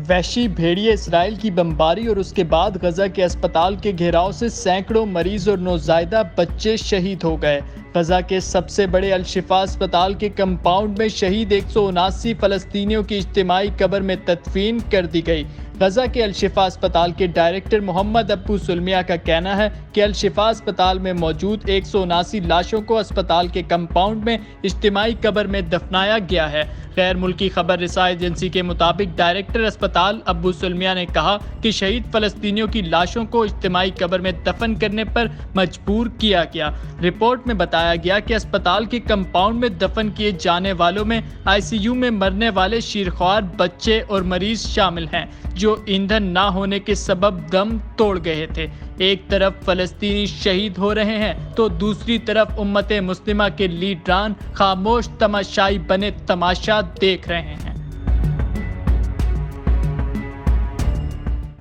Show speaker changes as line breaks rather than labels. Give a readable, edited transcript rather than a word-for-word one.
وحشی بھیڑیے اسرائیل کی بمباری اور اس کے بعد غزہ کے اسپتال کے گھیراؤ سے سینکڑوں مریض اور نوزائیدہ بچے شہید ہو گئے۔ غزہ کے سب سے بڑے الشفا اسپتال کے کمپاؤنڈ میں شہید 179 فلسطینیوں کی اجتماعی قبر میں تدفین کر دی گئی۔ غزہ کے الشفا اسپتال کے ڈائریکٹر محمد ابو سلمیہ کا کہنا ہے کہ الشفا اسپتال میں موجود 179 لاشوں کو اسپتال کے کمپاؤنڈ میں اجتماعی قبر میں دفنایا گیا ہے۔ غیر ملکی خبر رساں ایجنسی کے مطابق ڈائریکٹر اسپتال ابو سلمیہ نے کہا کہ شہید فلسطینیوں کی لاشوں کو اجتماعی قبر میں دفن کرنے پر مجبور کیا گیا۔ رپورٹ میں بتایا گیا کہ اسپتال کے کمپاؤنڈ میں دفن کیے جانے والوں میں ICU میں مرنے والے شیرخوار بچے اور مریض شامل ہیں جو ایندھن نہ ہونے کے سبب دم توڑ گئے تھے۔ ایک طرف فلسطینی شہید ہو رہے ہیں تو دوسری طرف امت مسلمہ کے لیڈران خاموش تماشائی بنے تماشا دیکھ رہے ہیں۔